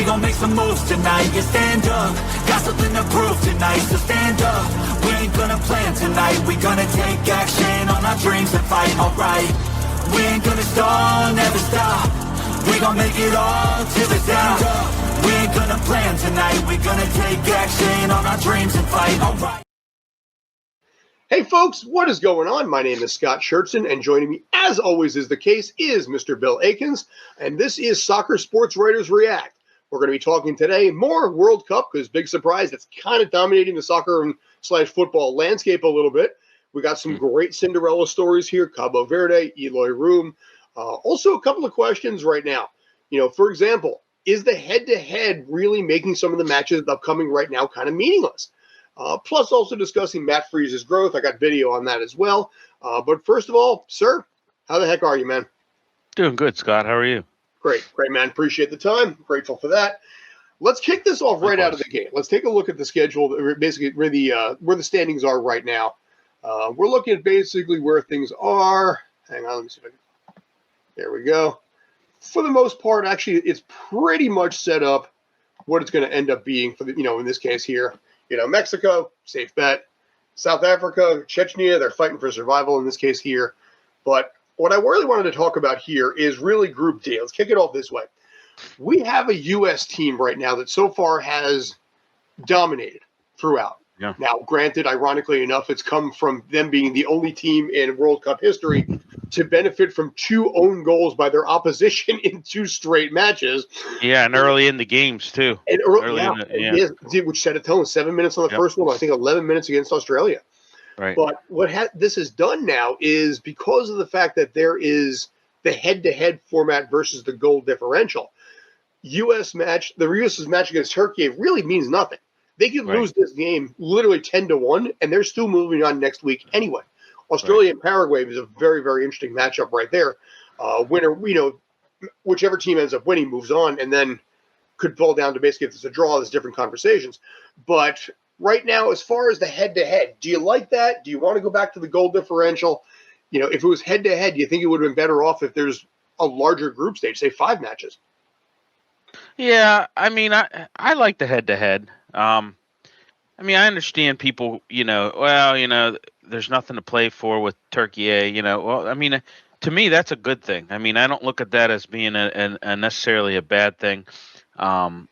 gon' make some moves tonight. Yeah, stand up, got something to prove tonight. So stand up, we ain't gonna plan tonight. We gonna take action on our dreams and fight, alright. We ain't gonna stall, never stop. We gon' make it all till the top. We ain't gonna plan tonight. We gonna take action on our dreams and fight, alright. Hey folks, what is going on? My name is Scott Schertzen, and joining me, as always is the case, is Mr. Bill Akins, and this is Soccer Sports Writers React. We're going to be talking today more World Cup, because big surprise, that's kind of dominating the soccer and / football landscape a little bit. We got some great Cinderella stories here, Cabo Verde, Eloy Room. Also a couple of questions right now. You know, for example, is the head-to-head really making some of the matches upcoming right now kind of meaningless? Plus also discussing Matt Freese's growth. I got video on that as well. But first of all, sir, how the heck are you, man? Doing good, Scott. How are you? Great, man. Appreciate the time. Grateful for that. Let's kick this off right out of the gate. Let's take a look at the schedule, basically where the standings are right now. We're looking at basically where things are. Hang on, let me see if I can. There we go. For the most part, actually, it's pretty much set up what it's going to end up being for the, in this case here. Mexico, safe bet. South Africa, Chechnya, they're fighting for survival in this case here. But what I really wanted to talk about here is really Group D. Let's kick it off this way. We have a U.S. team right now that so far has dominated throughout. Yeah. Now, granted, ironically enough, it's come from them being the only team in World Cup history to benefit from 2 own goals by their opposition in 2 straight matches. Yeah, and early in the games, too. And which set a tone. 7 minutes on the first one, I think 11 minutes against Australia. Right. But what this has done now is because of the fact that there is the head-to-head format versus the goal differential, the U.S.'s match against Turkey, it really means nothing. They could lose this game literally 10-1, and they're still moving on next week anyway. Australia and Paraguay is a very, very interesting matchup right there. Winner, whichever team ends up winning moves on, and then could fall down to basically if it's a draw, there's different conversations. But right now, as far as the head-to-head, do you like that? Do you want to go back to the goal differential? If it was head-to-head, do you think it would have been better off if there's a larger group stage, say 5 matches? Yeah, I mean, I like the head-to-head. I understand people, there's nothing to play for with Turkey A, to me, that's a good thing. I mean, I don't look at that as being a necessarily a bad thing. And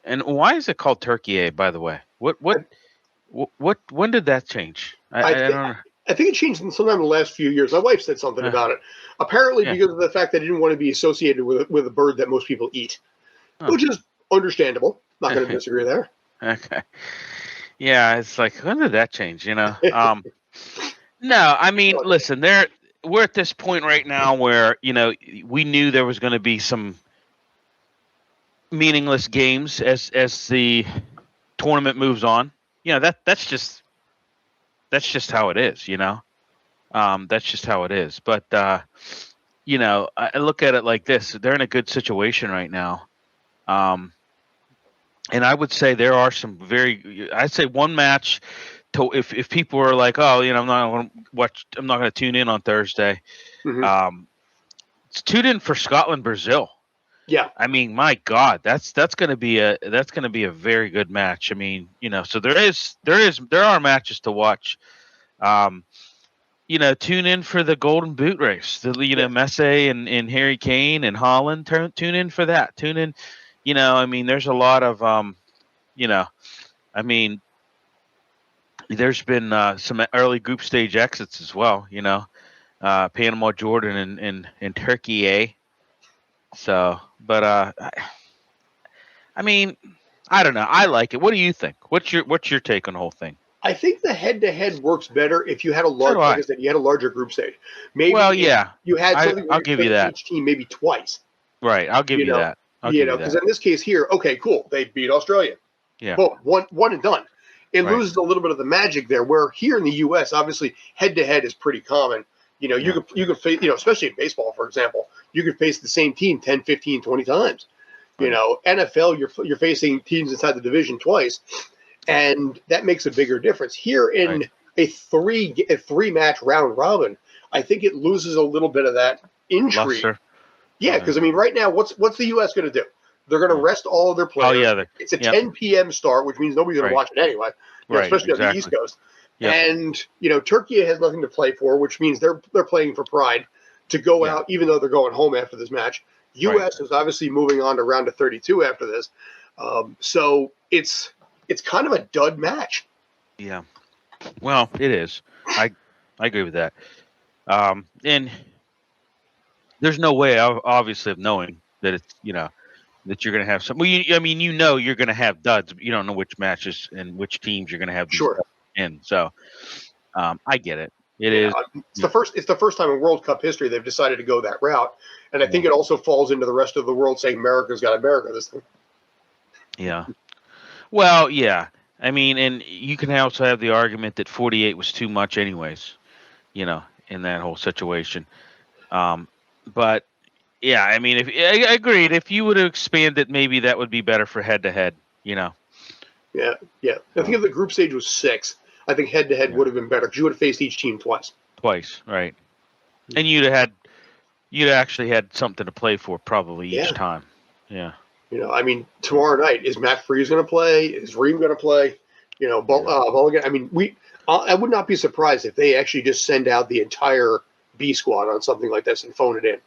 why is it called Turkey A, by the way? When did that change? I don't know. I think it changed sometime in the last few years. My wife said something about it. Apparently because of the fact that they didn't want to be associated with a bird that most people eat, which is understandable. Not going to disagree there. Okay. Yeah, it's like, when did that change, No, I mean, listen, we're at this point right now where, we knew there was going to be some meaningless games as the tournament moves on. That's just how it is, that's just how it is. But, I look at it like this. They're in a good situation right now. And I would say there are some I'd say one match if people are like, oh, I'm not going to watch, I'm not going to tune in on Thursday. Mm-hmm. Tune in for Scotland, Brazil. Yeah. I mean, my God, that's going to be a very good match. I mean, so there are matches to watch. Tune in for the Golden Boot race. Messi and Harry Kane and Holland. Tune in for that. Tune in. There's a lot of, there's been some early group stage exits as well, Panama, Jordan, and Turkey A. So, but, I don't know. I like it. What do you think? What's your take on the whole thing? I think the head-to-head works better if you had a larger group stage. Maybe you had something I'll give you that. Each team maybe twice. Right. I'll give you that. Because in this case here, okay, cool. They beat Australia. Yeah. Boom, one and done. It loses a little bit of the magic there, where here in the U.S., obviously, head-to-head is pretty common. You could face, especially in baseball, for example, you could face the same team 10, 15, 20 times. NFL, you're facing teams inside the division twice, and that makes a bigger difference. Here in a three-match round robin, I think it loses a little bit of that intrigue. Luster. Yeah, because right now, what's the U.S. going to do? They're going to rest all of their Oh players. yeah. It's a Yep. 10 p.m. start, which means nobody's going to Right. watch it anyway, Right. especially on the Exactly. East Coast. Yep. And, Turkey has nothing to play for, which means they're playing for pride to go out, even though they're going home after this match. U.S. is obviously moving on to round of 32 after this. So it's kind of a dud match. Yeah. Well, it is. I agree with that. And there's no way, obviously, of knowing that it's that you're going to have some. Well, you're going to have duds, but you don't know which matches and which teams you're going to have these Sure. duds in. So I get it. It Yeah, is. It's the first time in World Cup history they've decided to go that route, and I think it also falls into the rest of the world saying America's got America this thing. Yeah. Well, yeah. I mean, and you can also have the argument that 48 was too much, anyways. In that whole situation. But yeah, I mean, if I agreed, if you would have expanded, maybe that would be better for head to head. Yeah. I think if the group stage was 6, I think head to head would have been better because you would have faced each team twice. Twice, right? And you'd actually had something to play for probably each time. Yeah. Tomorrow night, is Matt Freese going to play? Is Reem going to play? Mulligan. I mean, I would not be surprised if they actually just send out the entire B squad on something like this and phone it in.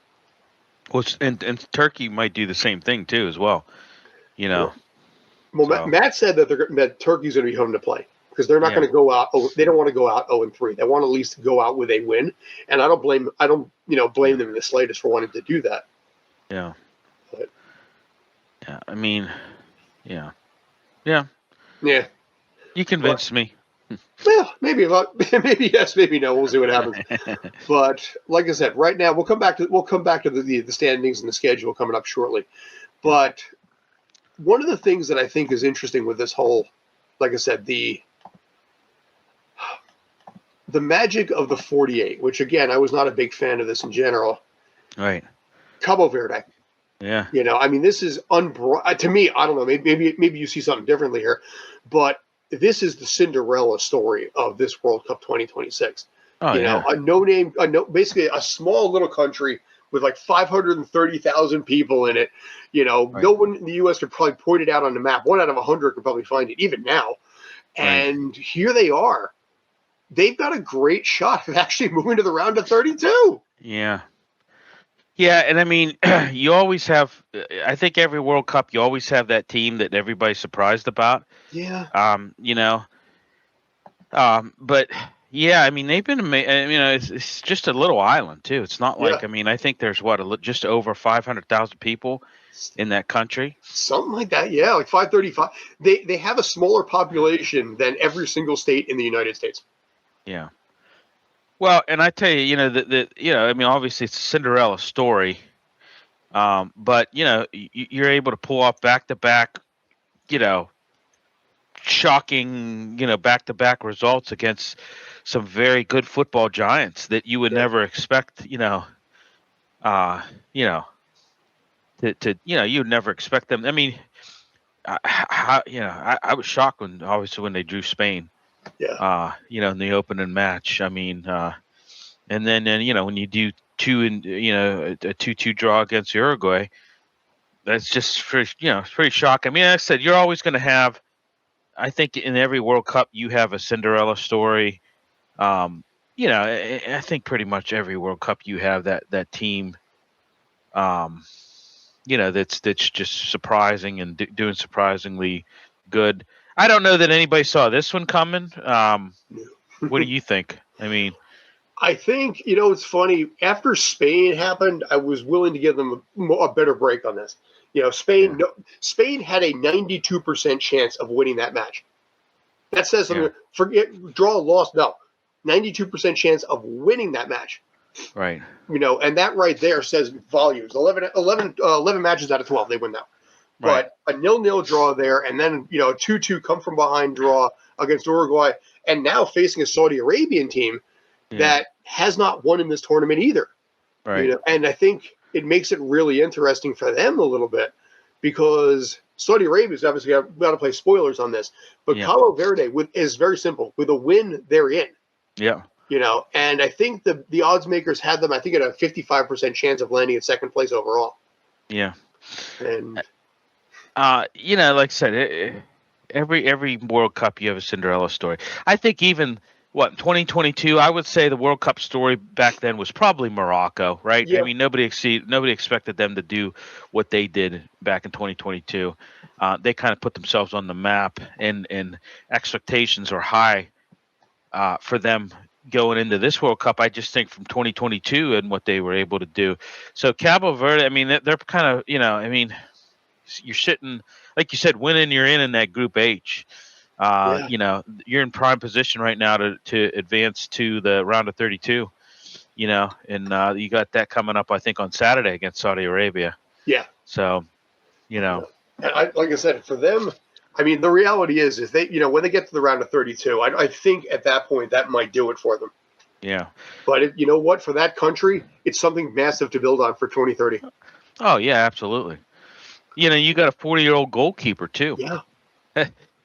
Well, and Turkey might do the same thing too, as well. Well, Matt said that Turkey's going to be home to play because they're not going to go out. They don't want to go out 0-3. They want at least to go out with a win, and I don't blame them in the slightest for wanting to do that. Yeah. But, yeah. I mean, yeah. You convinced me. Well, maybe yes, maybe no. We'll see what happens. But like I said, right now we'll come back to the standings and the schedule coming up shortly. But one of the things that I think is interesting with this whole, like I said, the magic of the 48, which again I was not a big fan of this in general. Right. Cabo Verde. Yeah. This is to me. I don't know. Maybe you see something differently here, but this is the Cinderella story of this World Cup 2026. Basically a small little country with like 530,000 people in it. No one in the U.S. could probably point it out on the map. 1 out of 100 could probably find it, even now. And here they are. They've got a great shot of actually moving to the round of 32. Yeah. Yeah, and I mean, you always have. I think every World Cup, you always have that team that everybody's surprised about. Yeah. But yeah, I mean, they've been amazing. It's just a little island too. It's not like I think there's just over 500,000 people in that country. Something like that. Yeah, like 535. They have a smaller population than every single state in the United States. Yeah. Well, and I tell you, obviously it's a Cinderella story, but you're able to pull off back-to-back, shocking, back-to-back results against some very good football giants that you would never expect, you'd never expect them. I mean, I was shocked when they drew Spain. Yeah. In the opening match. I mean, and then when you do a 2-2 draw against Uruguay, that's just it's pretty shocking. I mean, like I said, you're always going to have. I think in every World Cup you have a Cinderella story. I think pretty much every World Cup you have that team. That's just surprising and doing surprisingly good. I don't know that anybody saw this one coming. What do you think? I mean, I think it's funny. After Spain happened, I was willing to give them a better break on this. Spain had a 92% chance of winning that match. That says something. Forget draw, loss. No, 92% chance of winning that match. Right. And that right there says volumes. 11 matches out of 12 they win that. Right. But a 0-0 draw there, and then a 2-2 come from behind draw against Uruguay, and now facing a Saudi Arabian team that has not won in this tournament either. Right. And I think it makes it really interesting for them a little bit because Saudi Arabia is obviously got to play spoilers on this, but Cabo Verde is very simple. With a win, they're in. Yeah. And I think the odds makers had them, I think, at a 55% chance of landing in second place overall. Yeah. And Like I said, every World Cup you have a Cinderella story. I think even 2022, I would say the World Cup story back then was probably Morocco, right? I Yeah. mean, nobody expected them to do what they did back in 2022. They kind of put themselves on the map, and expectations are high for them going into this World Cup. I just think from 2022 and what they were able to do. So Cabo Verde, I mean, they're kind of, I mean, you're sitting, like you said, winning, you're in that Group H. Yeah. You're in prime position right now to advance to the round of 32. And you got that coming up, I think, on Saturday against Saudi Arabia. Yeah. So, And like I said, for them, I mean, the reality is they, when they get to the round of 32, I think at that point that might do it for them. yeah. But you know what? For that country, it's something massive to build on for 2030. Oh yeah, absolutely. You got a 40-year-old goalkeeper too.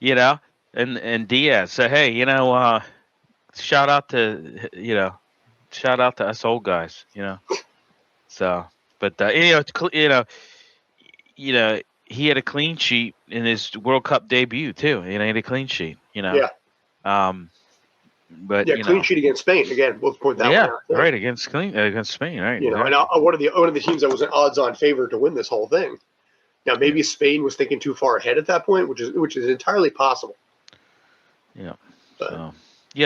Yeah. And Diaz. So hey, shout out to us old guys. So, but he had a clean sheet in his World Cup debut too. He had a clean sheet. Yeah. But Yeah. Clean sheet against Spain again. We'll point that one out. Yeah, right, against Spain, right? And one of the teams that was an odds-on favorite to win this whole thing. Now maybe Spain was thinking too far ahead at that point, which is entirely possible. Yeah. But, so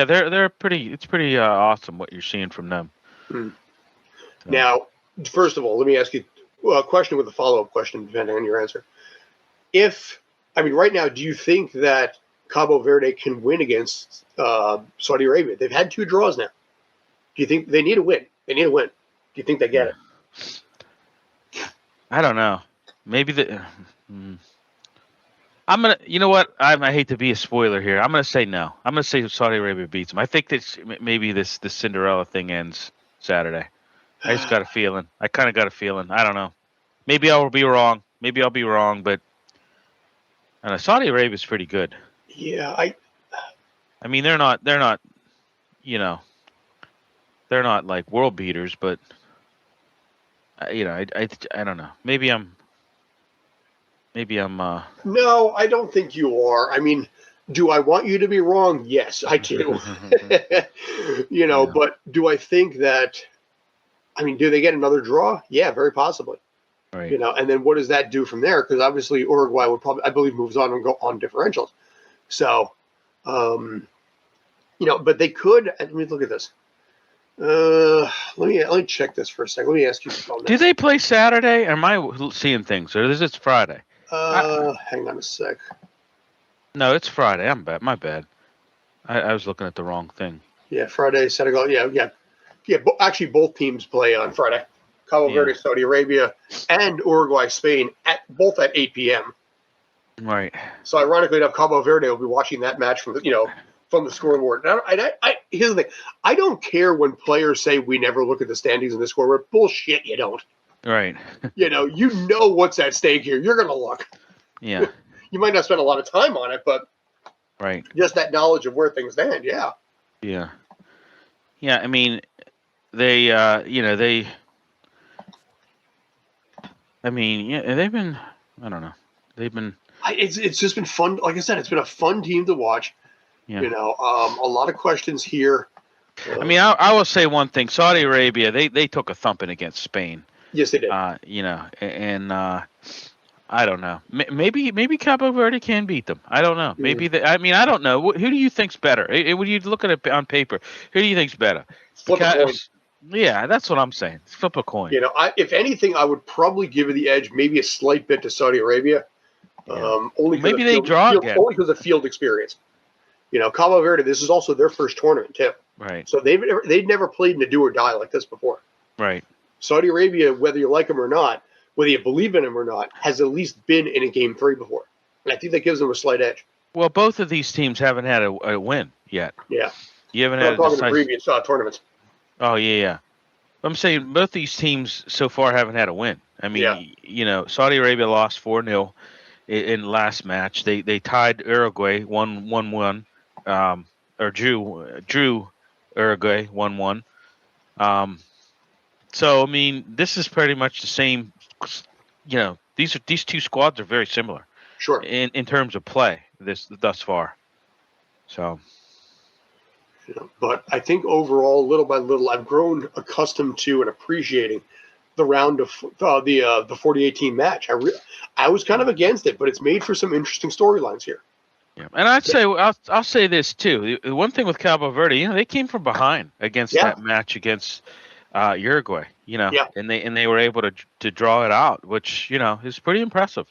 they're pretty. It's pretty awesome what you're seeing from them. So. Now, first of all, let me ask you a question with a follow-up question, depending on your answer. Right now, do you think that Cabo Verde can win against Saudi Arabia? They've had 2 draws now. Do you think they need a win? They need a win. Do you think they get it? I don't know. Maybe I'm gonna. You know what? I hate to be a spoiler here. I'm gonna say no. I'm gonna say Saudi Arabia beats them. I think that maybe this Cinderella thing ends Saturday. I just got a feeling. I kind of got a feeling. I don't know. Maybe I'll be wrong. But I don't know. Saudi Arabia's pretty good. Yeah, I mean, they're not. They're not like world beaters, but I don't know. Maybe I'm. No, I don't think you are. I mean, do I want you to be wrong? Yes, I do. But do I think that? I mean, do they get another draw? Yeah, very possibly. Right. And then what does that do from there? Because obviously Uruguay would probably, I believe, moves on and go on differentials. So, but they could. Let me look at this. Let me check this for a second. Let me ask you something. Do they play Saturday? Am I seeing things, or is it Friday? Hang on a sec. No, it's Friday. My bad. I was looking at the wrong thing. Yeah, Friday, Senegal. Yeah. Actually, both teams play on Friday. Cabo Verde, Saudi Arabia, and Uruguay, Spain, both at 8 p.m. Right. So, ironically enough, Cabo Verde will be watching that match from the scoreboard. Here's the thing: I don't care when players say we never look at the standings in the scoreboard. Bullshit, you don't. Right. You know what's at stake here. You're going to look. Yeah. You might not spend a lot of time on it, but right. Just that knowledge of where things stand. Yeah. Yeah. Yeah. I mean, they've been. I don't know. They've been. It's just been fun. Like I said, it's been a fun team to watch. Yeah. A lot of questions here. I mean, I will say one thing. Saudi Arabia, they took a thumping against Spain. Yes, they did. And I don't know. Maybe Cabo Verde can beat them. I don't know. Maybe I don't know. Who do you think's better? When you look at it on paper, who do you think's better? Flip a coin. Yeah, that's what I'm saying. Flip a coin. If anything, I would probably give the edge, maybe a slight bit to Saudi Arabia. Yeah. Only maybe they draw again. Only because of field experience. Cabo Verde, this is also their first tournament too. Right. So they've never played in a do or die like this before. Right. Saudi Arabia, whether you like them or not, whether you believe in them or not, has at least been in a game 3 before, and I think that gives them a slight edge. Well, both of these teams haven't had a win yet. Yeah. You haven't had. I'm talking the previous tournaments. Oh yeah. I'm saying both these teams so far haven't had a win. I mean, Saudi Arabia lost 4-0 in last match. They tied Uruguay 1-1, or drew Uruguay 1-1. So I mean, this is pretty much the same. These two squads are very similar. Sure. in terms of play thus far. So. But I think overall, little by little, I've grown accustomed to and appreciating the round of the 48 team match. I was kind of against it, but it's made for some interesting storylines here. Yeah, and I'll say this too. The one thing with Cabo Verde, they came from behind against that match against Uruguay, and they were able to draw it out, which is pretty impressive.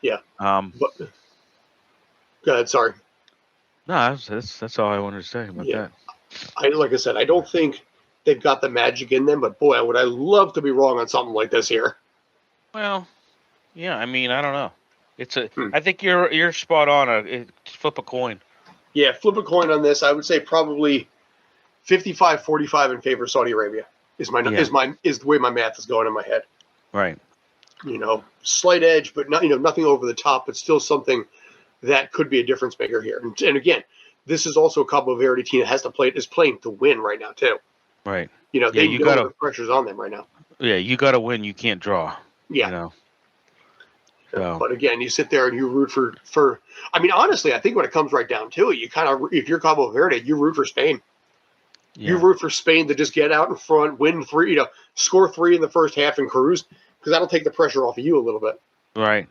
Yeah. But, go ahead. Sorry. No, that's all I wanted to say about that. Like I said, I don't think they've got the magic in them, but boy, would I love to be wrong on something like this here. Well, yeah, I mean, I don't know. I think you're spot on. Flip a coin. Yeah, flip a coin on this. I would say probably 55-45 in favor of Saudi Arabia is the way my math is going in my head. Right. Slight edge, but not nothing over the top, but still something that could be a difference maker here. And again, this is also a Cabo Verde team that is playing to win right now too. Right. They know the pressure's on them right now. Yeah, you got to win. You can't draw. Yeah. So. But again, you sit there and you root for. I mean, honestly, I think when it comes right down to it, you kind of, if you're Cabo Verde, you root for Spain. Yeah. You root for Spain to just get out in front, win 3, score 3 in the first half and cruise, because that'll take the pressure off of you a little bit. Right.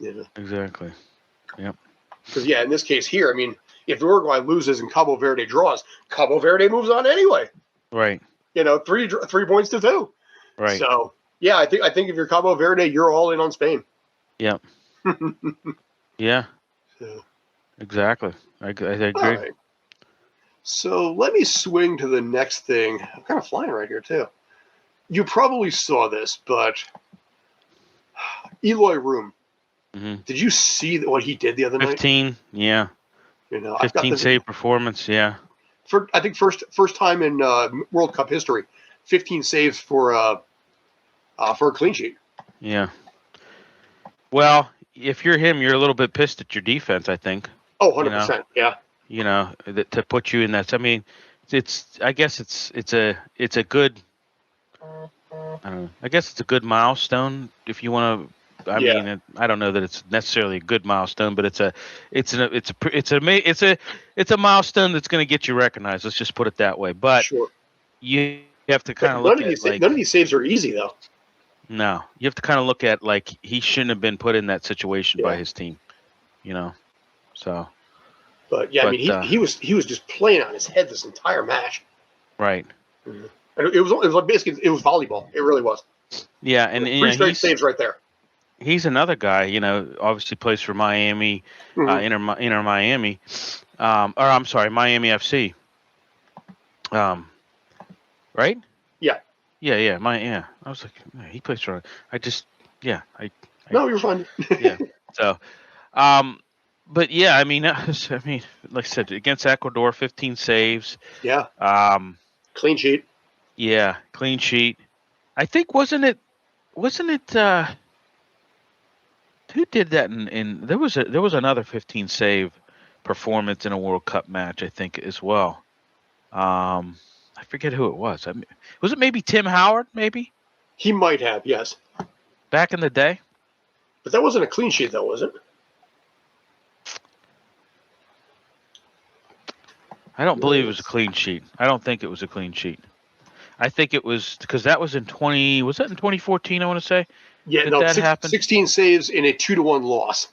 Yeah. Exactly. Yep. Because in this case here, I mean, if Uruguay loses and Cabo Verde draws, Cabo Verde moves on anyway. Right. 3 points to 2. Right. So yeah, I think if you're Cabo Verde, you're all in on Spain. Yep. Yeah. So. Exactly. I agree. Right. So let me swing to the next thing. I'm kind of flying right here too. You probably saw this, but Eloy Room. Mm-hmm. Did you see what he did the other 15, night? 15, yeah. 15 save performance, yeah. I think first time in World Cup history, 15 saves for a clean sheet. Yeah. Well, if you're him, you're a little bit pissed at your defense, I think. Oh, 100%. Yeah. To put you in that. I mean, I guess it's a good. I don't know. I guess it's a good milestone if you want to. I mean, I don't know that it's necessarily a good milestone, but it's a milestone that's going to get you recognized. Let's just put it that way. But sure. You have to kind of look at none of these saves are easy though. No, you have to kind of look at he shouldn't have been put in that situation by his team. So. But I mean, he was just playing on his head this entire match. Right. Mm-hmm. And it was like basically it was volleyball. It really was. Yeah, and 3 straight saves right there. He's another guy, obviously plays for Miami, Inter Miami, or I'm sorry, Miami FC. Right? Yeah. Yeah. I was like, he plays for. No, you're fine. Yeah. So, but yeah, I mean, like I said, against Ecuador, 15 saves. Yeah. Clean sheet. Yeah, clean sheet. I think wasn't it? Who did that? There was another 15 save performance in a World Cup match, I think, as well. I forget who it was. I mean, was it maybe Tim Howard? Maybe he might have. Yes. Back in the day. But that wasn't a clean sheet, though, was it? I don't believe it was a clean sheet. I don't think it was a clean sheet. I think it was because that was in 2014, I want to say. Yeah, that happened? 16 saves in a 2-1 loss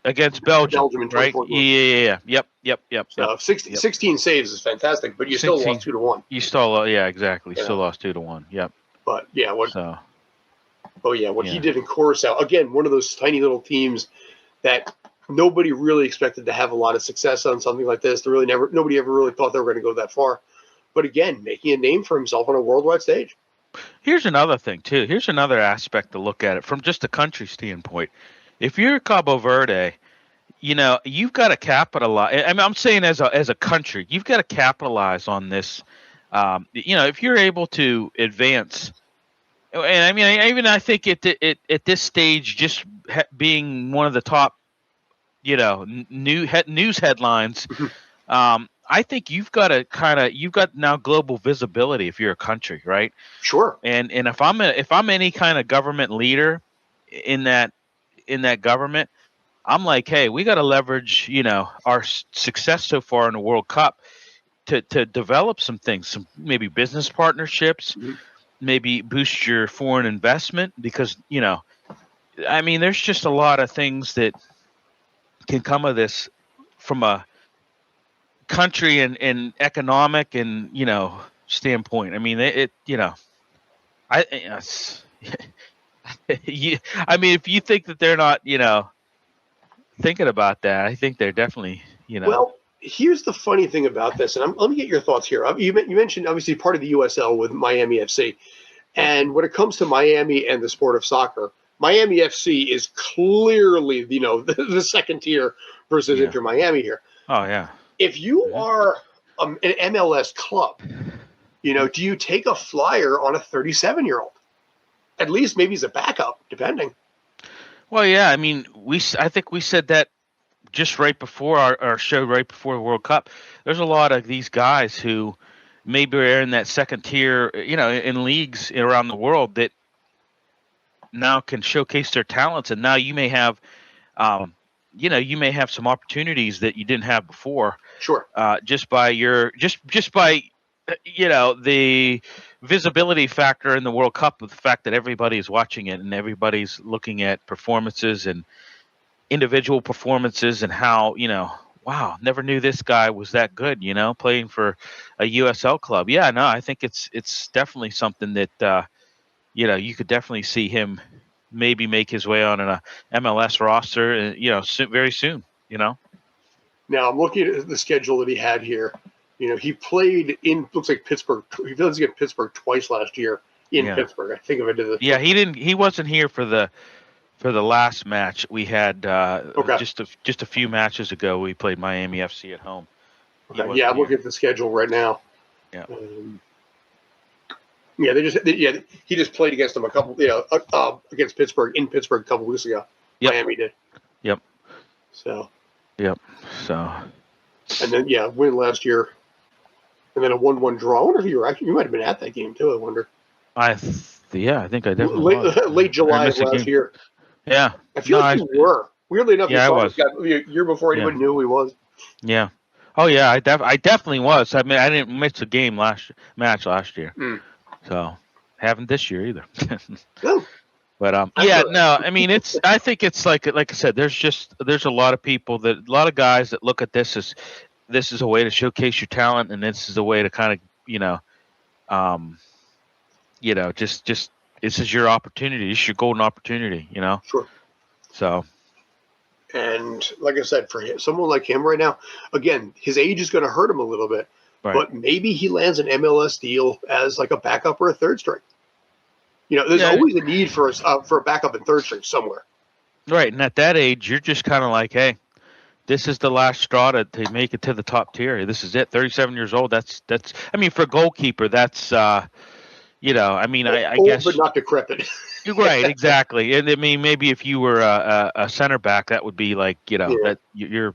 against Belgium in 2014. Yeah. Yep. 16 saves is fantastic, but you still lost 2-1. You still, exactly. Still lost 2-1. Yep. But yeah, he did in Curacao, again, one of those tiny little teams that nobody really expected to have a lot of success on something like this. Nobody ever really thought they were going to go that far. But again, making a name for himself on a worldwide stage. Here's another thing, too. Here's another aspect to look at it from just a country standpoint. If you're Cabo Verde, you've got to capitalize. I mean, I'm saying as a country, you've got to capitalize on this. If you're able to advance, and I mean, I think at this stage, just being one of the top, news headlines. I think you've got now global visibility if you're a country, right? Sure. And if I'm any kind of government leader in that in that government, I'm like, hey, we got to leverage, our success so far in the World Cup to develop some things, some maybe business partnerships, Mhm. maybe boost your foreign investment because, I mean, there's just a lot of things that can come of this from a country and economic and, standpoint. I mean, I, it's, I mean, if you think that they're not, thinking about that, I think they're definitely, Well, here's the funny thing about this, and let me get your thoughts here. You mentioned obviously part of the USL with Miami FC, and when it comes to Miami and the sport of soccer, Miami FC is clearly the second tier versus yeah. Inter Miami here. Oh yeah. If you Mhm. are an MLS club, do you take a flyer on a 37-year-old? At least maybe as a backup, depending. Well, yeah. I mean, I think we said that just right before our show, right before the World Cup. There's a lot of these guys who maybe are in that second tier, in leagues around the world that now can showcase their talents, and now you may have, some opportunities that you didn't have before. Sure. Just by the visibility factor in the World Cup, with the fact that everybody's watching it and everybody's looking at performances and individual performances and how, wow, never knew this guy was that good, playing for a USL club. Yeah, no, I think it's definitely something that you could definitely see him maybe make his way on a MLS roster, very soon. Now I'm looking at the schedule that he had here. He played looks like Pittsburgh. He does get Pittsburgh twice last year in Yeah. Pittsburgh. I think of it as Yeah, he wasn't here for the last match we had. Okay. Just a few matches ago, we played Miami FC at home. Okay. Yeah, I'm looking at the schedule right now. Yeah. He just played against them a couple, against Pittsburgh in Pittsburgh a couple weeks ago. Yep. Miami did. Yep. So. Yep. So. And then win last year, and then a 1-1 draw. I wonder if you might have been at that game too. I wonder. I think I definitely was. Late July of last year. Yeah. I feel like you were. Weirdly enough, yeah, I was. A year before anybody knew who he was. Yeah. Oh yeah, I definitely was. I mean, I didn't miss a game match last year, so haven't this year either. No. But no. I mean, I think it's like I said. There's a lot of people a lot of guys that look at this as this is a way to showcase your talent, and this is a way to kind of just this is your opportunity. This is your golden opportunity. Sure. So. And like I said, for someone like him right now, again, his age is going to hurt him a little bit. Right. But maybe he lands an MLS deal as like a backup or a third string. There's always a need for a backup and third string somewhere. Right, and at that age, you're just kind of like, hey, this is the last straw to make it to the top tier. This is it. 37 years old. That's. I mean, for a goalkeeper, that's. I guess. But not decrepit. Right, exactly. And I mean, maybe if you were a center back, that would be like, that you're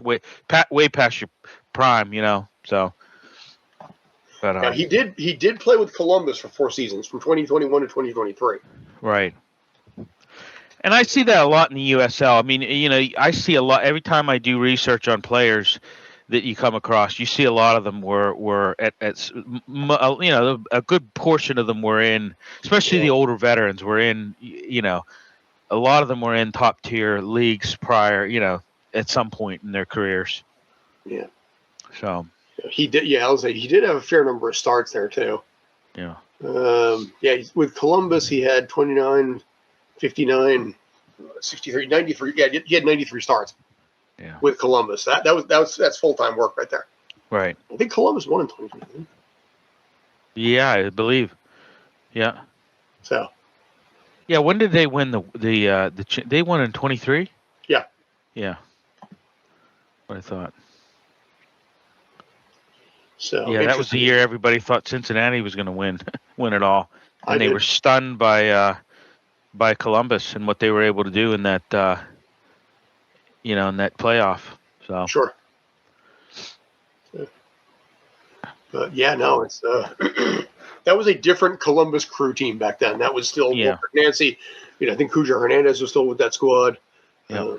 way past your prime, So. But he did play with Columbus for 4 seasons, from 2021 to 2023. Right. And I see that a lot in the USL. I mean, I see a lot every time I do research on players that you come across. You see a lot of them were at a good portion of them were in, especially the older veterans were in. A lot of them were in top tier leagues prior. At some point in their careers. Yeah. So. He did. Yeah, I was like, he did have a fair number of starts there too. Yeah. With Columbus, he had 29, 59, 63, 93. Yeah, he had 93 starts. Yeah. With Columbus, that's full-time work right there. Right. I think Columbus won in 2020. Yeah, I believe. Yeah. So. Yeah, when did they win they won in 23? Yeah. Yeah. What I thought. So yeah, that was the year everybody thought Cincinnati was going to win it all, and they were stunned by Columbus and what they were able to do in that in that playoff. So sure. But yeah, no, it's that was a different Columbus Crew team back then. That was still Nancy, I think Cujo Hernandez was still with that squad. Yep.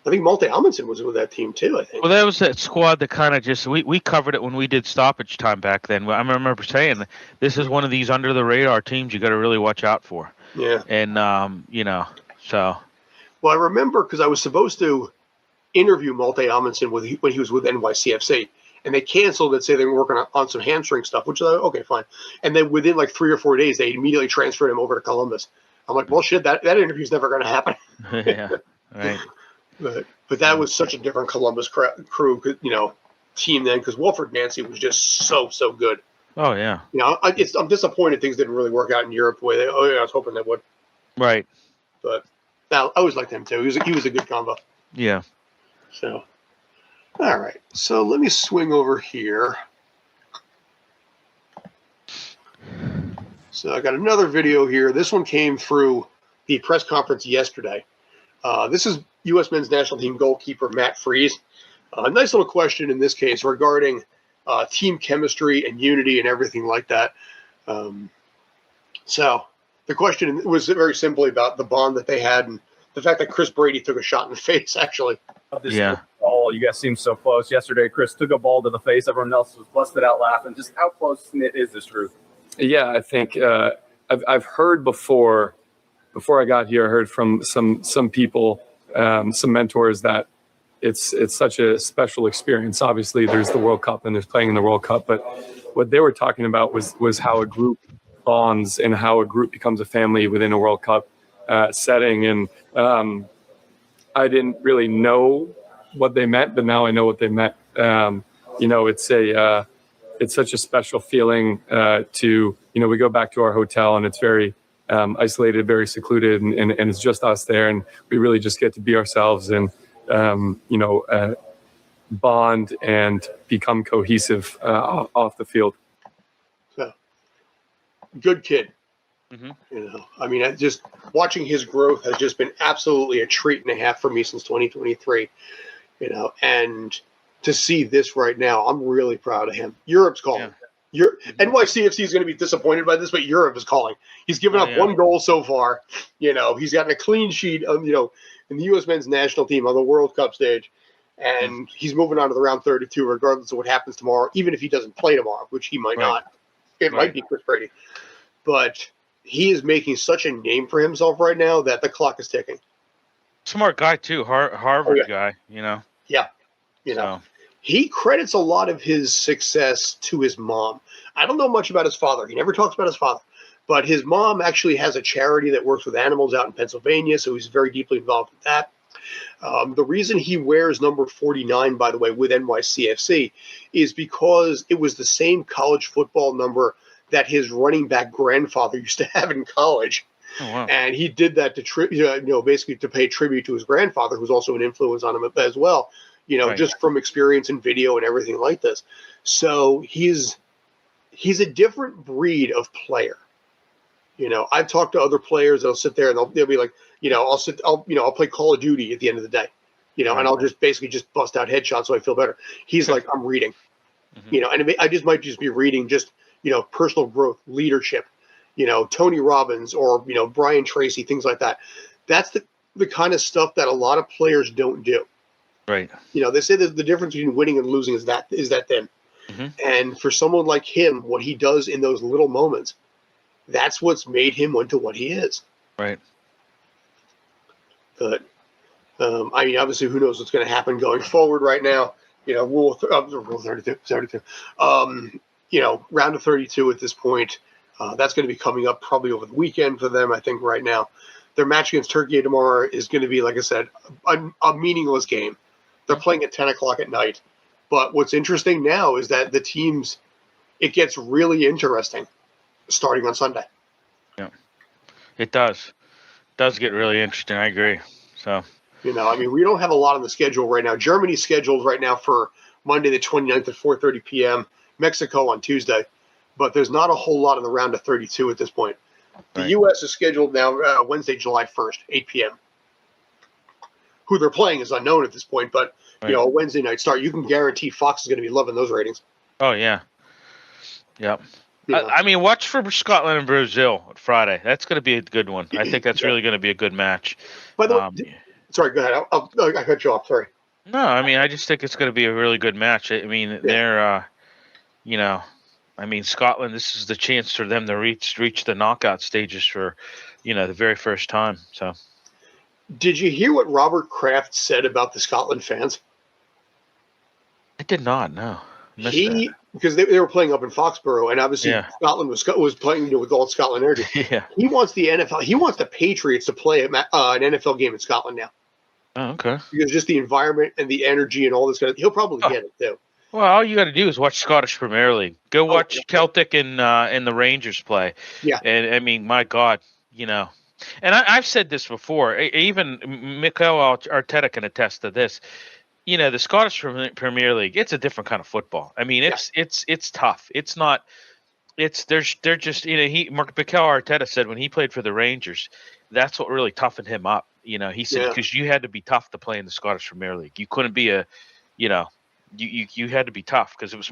I think Malte Amundsen was with that team too, I think. Well, that was that squad that kind of just we covered it when we did stoppage time back then. I remember saying this is one of these under the radar teams you got to really watch out for. Yeah. And so. Well, I remember because I was supposed to interview Malte Amundsen when he was with NYCFC, and they canceled it, say they were working on some hamstring stuff, which okay, fine. And then within like 3 or 4 days, they immediately transferred him over to Columbus. I'm like, well, shit, that interview's never going to happen. Yeah. Right. But that was such a different Columbus crew, team then, because Wilfred Nancy was just so good. Oh yeah. I'm disappointed things didn't really work out in Europe the way I was hoping they would. Right. But I always liked him too. He was a good combo. Yeah. So, all right. So let me swing over here. So I got another video here. This one came through the press conference yesterday. This is U.S. men's national team goalkeeper Matt Freese. A nice little question in this case regarding team chemistry and unity and everything like that. So the question was very simply about the bond that they had and the fact that Chris Brady took a shot in the face, actually. Yeah. Oh, you guys seem so close. Yesterday, Chris took a ball to the face. Everyone else was busted out laughing. Just how close-knit is this group? Yeah, I think I've heard before I got here, I heard from some people, some mentors, that it's such a special experience. Obviously, there's the World Cup and there's playing in the World Cup, but what they were talking about was how a group bonds and how a group becomes a family within a World Cup setting. And I didn't really know what they meant, but now I know what they meant. It's such a special feeling to, we go back to our hotel and it's very isolated, very secluded, and it's just us there. And we really just get to be ourselves and, bond and become cohesive off the field. So, good kid. Mm-hmm. Just watching his growth has just been absolutely a treat and a half for me since 2023. And to see this right now, I'm really proud of him. Europe's calling. Yeah. NYCFC is going to be disappointed by this, but Europe is calling. He's given up one goal so far. He's gotten a clean sheet in the U.S. men's national team on the World Cup stage, and he's moving on to the round 32 regardless of what happens tomorrow, even if he doesn't play tomorrow, which he might not. It might be Chris Brady. But he is making such a name for himself right now that the clock is ticking. Smart guy, too. Harvard guy, Yeah. So. He credits a lot of his success to his mom. I don't know much about his father. He never talks about his father. But his mom actually has a charity that works with animals out in Pennsylvania, so he's very deeply involved with that. The reason he wears number 49, by the way, with NYCFC is because it was the same college football number that his running back grandfather used to have in college. Oh, wow. And he did that to basically to pay tribute to his grandfather, who's also an influence on him as well. Just from experience and video and everything like this. So he's a different breed of player. I've talked to other players that'll sit there and they'll be like, I'll play Call of Duty at the end of the day, and I'll just basically just bust out headshots so I feel better. He's like, I'm reading, and I might just be reading just, personal growth, leadership, Tony Robbins or, Brian Tracy, things like that. That's the kind of stuff that a lot of players don't do. Right. They say that the difference between winning and losing is that thin. Mm-hmm. And for someone like him, what he does in those little moments, that's what's made him into what he is. Right. But, obviously, who knows what's going to happen going forward right now. Rule 32. Round of 32 at this point. That's going to be coming up probably over the weekend for them, I think, right now. Their match against Turkey tomorrow is going to be, like I said, a meaningless game. They're playing at 10 o'clock at night. But what's interesting now is that the teams, it gets really interesting starting on Sunday. Yeah, it does. It does get really interesting. I agree. So, we don't have a lot on the schedule right now. Germany's scheduled right now for Monday the 29th at 4:30 p.m., Mexico on Tuesday. But there's not a whole lot in the round of 32 at this point. The U.S. is scheduled now Wednesday, July 1st, 8 p.m. Who they're playing is unknown at this point, but a Wednesday night start. You can guarantee Fox is going to be loving those ratings. Oh yeah, yep. I mean, watch for Scotland and Brazil Friday. That's going to be a good one. I think that's really going to be a good match. By the way, sorry, go ahead. I cut you off. Sorry. No, I mean, I just think it's going to be a really good match. I mean, they're, I mean, Scotland, this is the chance for them to reach the knockout stages for, the very first time. So, did you hear what Robert Kraft said about the Scotland fans? I did not. No, because they were playing up in Foxborough, and obviously Scotland was playing with all Scotland energy. Yeah, he wants the NFL. He wants the Patriots to play an NFL game in Scotland now. Oh, okay. Because just the environment and the energy and all this he'll probably get it too. Well, all you got to do is watch Scottish Premier League. Go watch Celtic and the Rangers play. Yeah. And I mean, my God, and I've said this before. Even Mikel Arteta can attest to this. The Scottish Premier League, it's a different kind of football. I mean, it's tough. It's not. They're just Mikel Arteta said when he played for the Rangers, that's what really toughened him up. He said because you had to be tough to play in the Scottish Premier League. You couldn't be you had to be tough because it was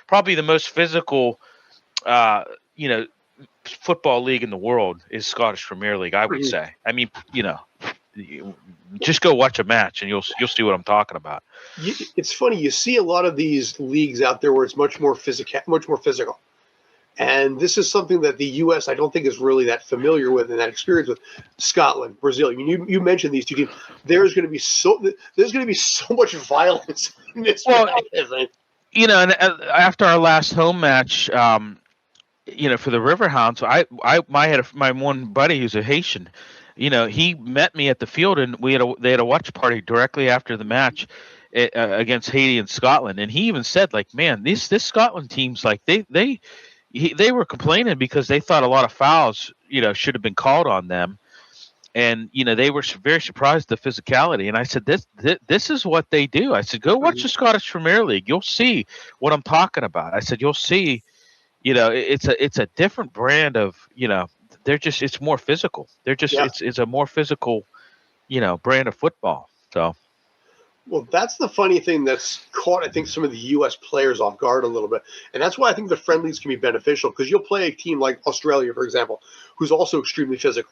probably the most physical, football league in the world is Scottish Premier League. I would say. I mean, just go watch a match and you'll see what I'm talking about. It's funny. You see a lot of these leagues out there where it's much more physical. And this is something that the U.S. I don't think is really that familiar with and that experience with. Scotland, Brazil. I mean, you mentioned these two teams. There's going to be so much violence in this. Well, and after our last home match, for the Riverhounds, I had my one buddy who's a Haitian. He met me at the field and they had a watch party directly after the match against Haiti and Scotland, and he even said, like, man, this Scotland team's like they were complaining because they thought a lot of fouls, should have been called on them. And, they were very surprised at the physicality. And I said, this is what they do. I said, go watch the Scottish Premier League. You'll see what I'm talking about. I said, you'll see, it's a different brand of, it's more physical. It's a more physical, brand of football. So. Well, that's the funny thing that's caught, I think, some of the U.S. players off guard a little bit. And that's why I think the friendlies can be beneficial because you'll play a team like Australia, for example, who's also extremely physical.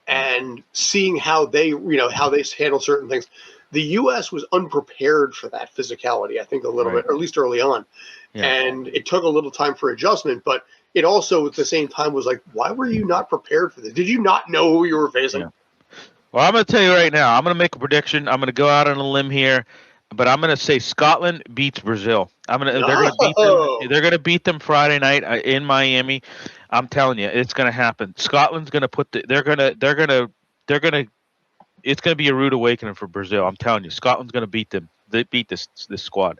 And seeing how they handle certain things. The U.S. was unprepared for that physicality, I think, a little bit, or at least early on. Yeah. And it took a little time for adjustment, but it also, at the same time, was like, why were you not prepared for this? Did you not know who you were facing? Yeah. Well, I'm going to tell you right now, I'm going to make a prediction. I'm going to go out on a limb here, but I'm going to say Scotland beats Brazil. They're going to beat them. They're going to beat them Friday night in Miami. I'm telling you, it's going to happen. Scotland's going to it's going to be a rude awakening for Brazil. I'm telling you, Scotland's going to beat them. They beat this squad.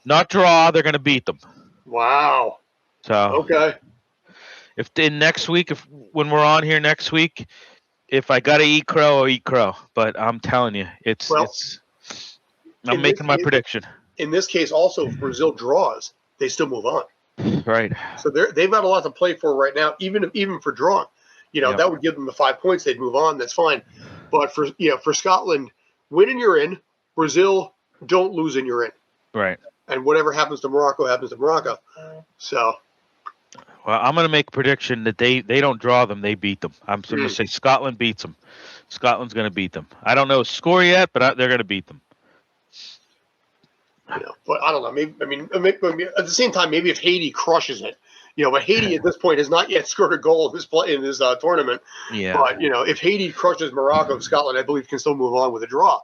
Not draw, they're going to beat them. Wow. So okay. When we're on here next week, if I gotta eat crow, I'll eat crow. But I'm telling you, I'm making my prediction. In this case, also, if Brazil draws, they still move on. Right. So they've got a lot to play for right now. Even for drawing, that would give them the 5 points. They'd move on. That's fine. But for Scotland, win and you're in. Brazil, don't lose and you're in. Right. And whatever happens to Morocco happens to Morocco. So. Well, I'm going to make a prediction that they don't draw them, they beat them. I'm going to say Scotland beats them. Scotland's going to beat them. I don't know the score yet, but they're going to beat them. But I don't know. Maybe at the same time, maybe if Haiti crushes it, but Haiti at this point has not yet scored a goal in this tournament. Yeah. But if Haiti crushes Morocco, Scotland, I believe, can still move on with a draw.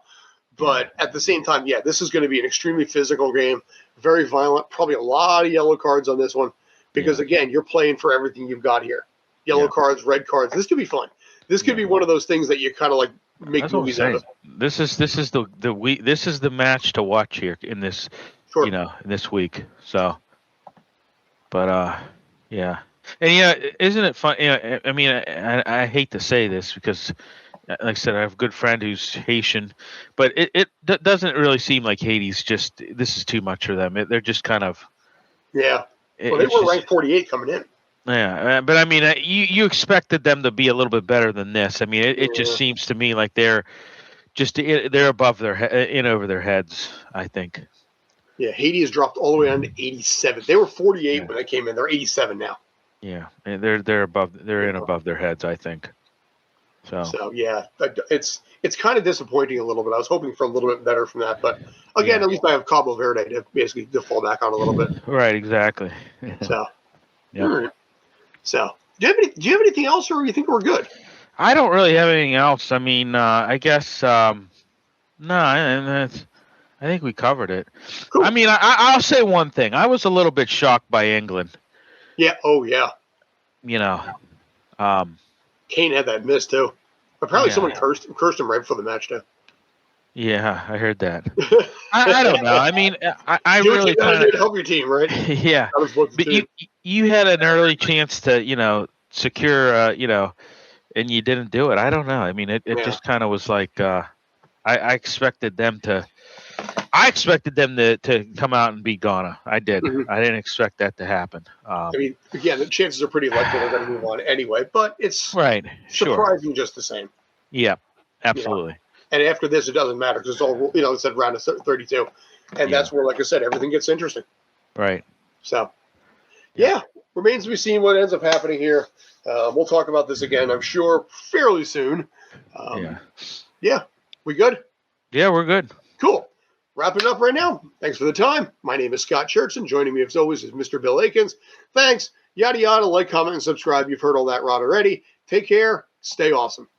But at the same time, this is going to be an extremely physical game, very violent, probably a lot of yellow cards on this one. Because, again, you're playing for everything you've got here. Yellow cards, red cards. This could be fun. This could be one of those things that you kind of like make movies out of. This is the match to watch here in this, this week. So, but yeah, and isn't it fun? I mean, I hate to say this because, like I said, I have a good friend who's Haitian, but it doesn't really seem like Haiti's this is too much for them. They're just kind of Well, they were ranked 48 coming in. Yeah, but I mean, you expected them to be a little bit better than this. I mean, it just seems to me like they're above over their heads, I think. Yeah, Haiti has dropped all the way down to 87. They were 48 Yeah. when they came in. They're 87 now. Yeah, and they're above. They're in above their heads, I think. So yeah, it's kind of disappointing a little bit. I was hoping for a little bit better from that, but again, Yeah. at least I have Cabo Verde to basically to fall back on a little bit. Right. Exactly. So, Yeah. all right. So, do you have anything else, or you think we're good? I don't really have anything else. I mean, I guess no. I think we covered it. Cool. I mean, I'll say one thing. I was a little bit shocked by England. Yeah. Oh yeah. You know, Kane had that miss too. Apparently, Yeah. someone cursed him right before the match too. yeah, I heard that. I don't know. I mean, I Do what really you gotta kind do to help your team, right? of yeah. That was what the But team. you had an early chance to secure and you didn't do it. I don't know. I mean, it Yeah. just kind of was like I expected them to. I expected them to come out and beat Ghana. I did. Mhm. I didn't expect that to happen. I mean, again, the chances are pretty likely they're going to move on anyway, but it's Right. Sure. surprising just the same. Yeah. Absolutely. And after this, it doesn't matter because it's all, it's at round of 32. And that's where, like I said, everything gets interesting. Right. So, yeah, remains to be seen what ends up happening here. We'll talk about this again, I'm sure, fairly soon. Yeah. We good? Yeah, we're good. Cool. Wrapping up right now. Thanks for the time. My name is Scott Churchson. Joining me, as always, is Mr. Bill Akins. Thanks. Yada, yada. Like, comment, and subscribe. You've heard all that rot already. Take care. Stay awesome.